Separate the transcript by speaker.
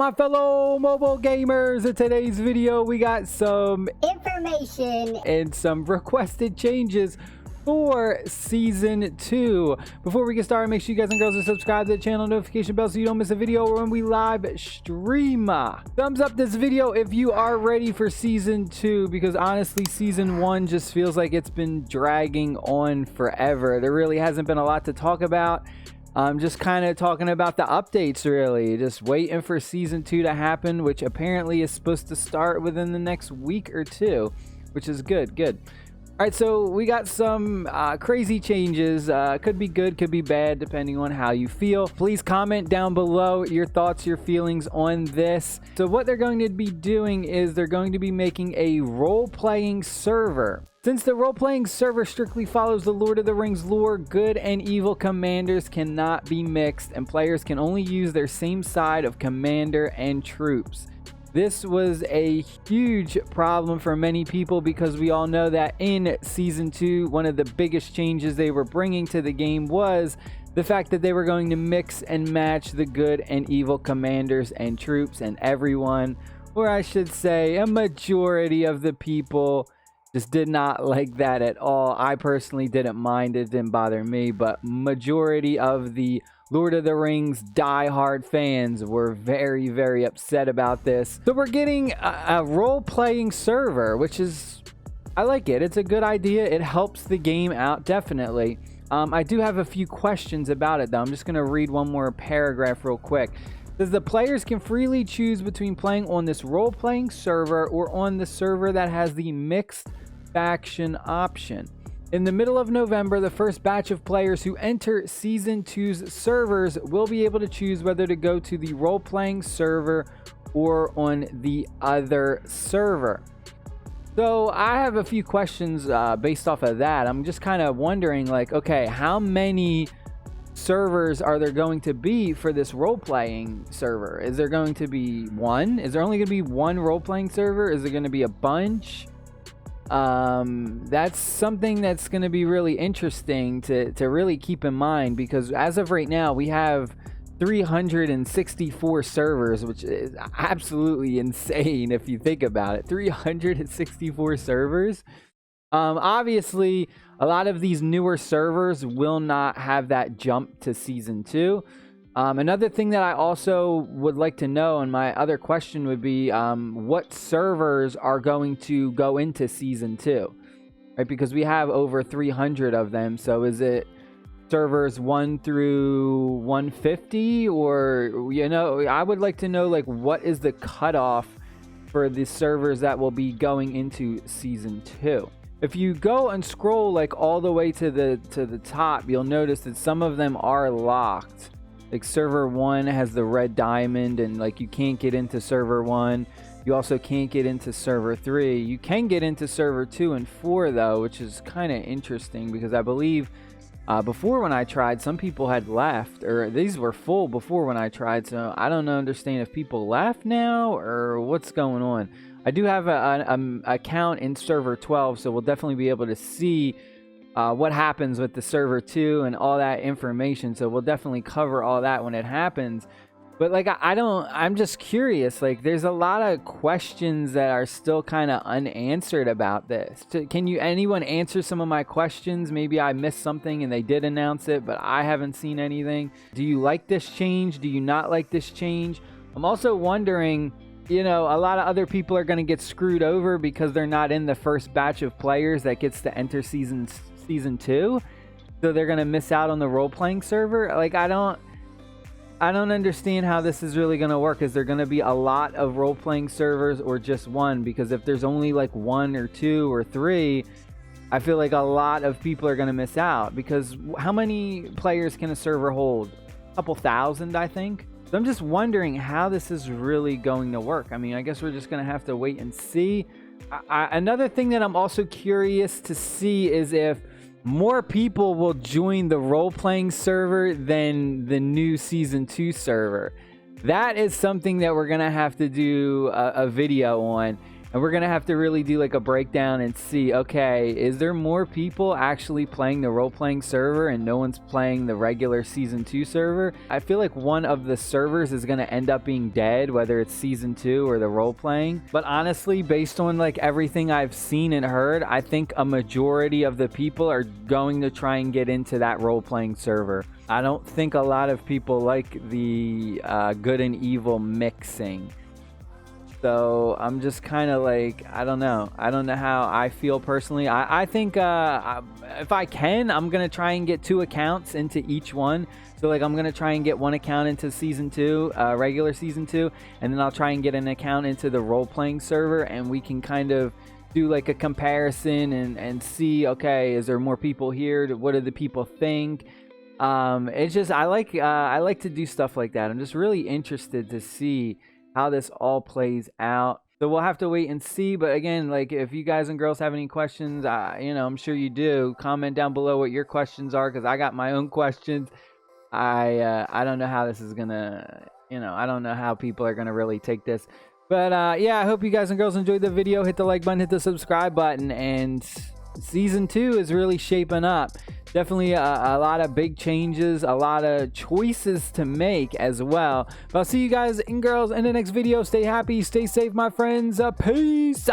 Speaker 1: my fellow mobile gamers? In today's video, we got some
Speaker 2: information
Speaker 1: and some requested changes for season 2. Before we get started, make sure you guys and girls are subscribed to the channel, notification bell, so you don't miss a video when we live stream. Thumbs up this video if you are ready for season 2, because honestly season 1 just feels like it's been dragging on forever. There really hasn't been a lot to talk about. I'm just kind of talking about the updates, really. Just waiting for season 2 to happen, which apparently is supposed to start within the next week or two, which is good. All right, so we got some crazy changes. Could be good, could be bad, depending on how you feel. Please comment down below your thoughts, your feelings on this. So what they're going to be doing is they're going to be making a role-playing server. Since the role-playing server strictly follows the Lord of the Rings lore, good and evil commanders cannot be mixed, and players can only use their same side of commander and troops. This was a huge problem for many people because we all know that in season 2, one of the biggest changes they were bringing to the game was the fact that they were going to mix and match the good and evil commanders and troops, and everyone, or I should say a majority of the people, just did not like that at all. I personally didn't mind, it didn't bother me, but majority of the Lord of the Rings die-hard fans were very upset about this. So we're getting a role-playing server, which is, I like it. It's a good idea. It helps the game out, definitely. I do have a few questions about it, though. I'm just going to read one more paragraph real quick. It says the players can freely choose between playing on this role-playing server or on the server that has the mixed faction option. In the middle of November, the first batch of players who enter Season 2's servers will be able to choose whether to go to the role-playing server or on the other server. So I have a few questions based off of that. I'm just kind of wondering, like, okay, how many servers are there going to be for this role-playing server? Is there going to be one? Is there only going to be one role-playing server? Is there going to be a bunch? That's something that's going to be really interesting to really keep in mind, because as of right now we have 364 servers, which is absolutely insane if you think about it. 364 servers. Obviously a lot of these newer servers will not have that jump to season 2. Another thing that I also would like to know, and my other question would be, what servers are going to go into season 2, right? Because we have over 300 of them. So is it servers 1 through 150, or, you know, I would like to know, like, what is the cutoff for the servers that will be going into season 2? If you go and scroll like all the way to the top, you'll notice that some of them are locked. Like server 1 has the red diamond, and like you can't get into server 1. You also can't get into server 3. You can get into server 2 and 4 though, which is kind of interesting, because I believe before when I tried, some people had left, or these were full before when I tried. So I don't understand if people left now or what's going on. I do have an account in server 12, so we'll definitely be able to see what happens with the server 2 and all that information. So we'll definitely cover all that when it happens. But like, I'm just curious, like there's a lot of questions that are still kind of unanswered about this. Can anyone answer some of my questions? Maybe I missed something and they did announce it, but I haven't seen anything. Do you like this change? Do you not like this change? I'm also wondering, you know, a lot of other people are going to get screwed over because they're not in the first batch of players that gets to enter season 2, so they're gonna miss out on the role-playing server. Like, I don't understand how this is really gonna work. Is there gonna be a lot of role-playing servers or just one? Because if there's only like 1 or 2 or 3, I feel like a lot of people are gonna miss out, because how many players can a server hold? A couple thousand, I think. So I'm just wondering how this is really going to work. I mean, I guess we're just gonna have to wait and see. Another thing that I'm also curious to see is if more people will join the role-playing server than the new season 2 server. That is something that we're gonna have to do a video on. And we're gonna have to really do like a breakdown and see, okay, is there more people actually playing the role-playing server and no one's playing the regular season 2 server? I feel like one of the servers is gonna end up being dead, whether it's season 2 or the role-playing. But honestly, based on like everything I've seen and heard, I think a majority of the people are going to try and get into that role-playing server. I don't think a lot of people like the good and evil mixing. So I'm just kind of like, I don't know how I feel personally. I think if I can, I'm gonna try and get 2 accounts into each one. So like I'm gonna try and get 1 account into season 2, regular season 2, and then I'll try and get an account into the role-playing server, and we can kind of do like a comparison and see, okay, is there more people here? What do the people think? It's just I like to do stuff like that. I'm just really interested to see how this all plays out. So we'll have to wait and see. But again, like if you guys and girls have any questions, you know, I'm sure you do. Comment down below what your questions are, because I got my own questions. I don't know how this is gonna, you know, I don't know how people are gonna really take this. But yeah, I hope you guys and girls enjoyed the video. Hit the like button, hit the subscribe button, and season 2 is really shaping up. Definitely a lot of big changes, a lot of choices to make as well. But I'll see you guys and girls in the next video. Stay happy, stay safe, my friends. Peace.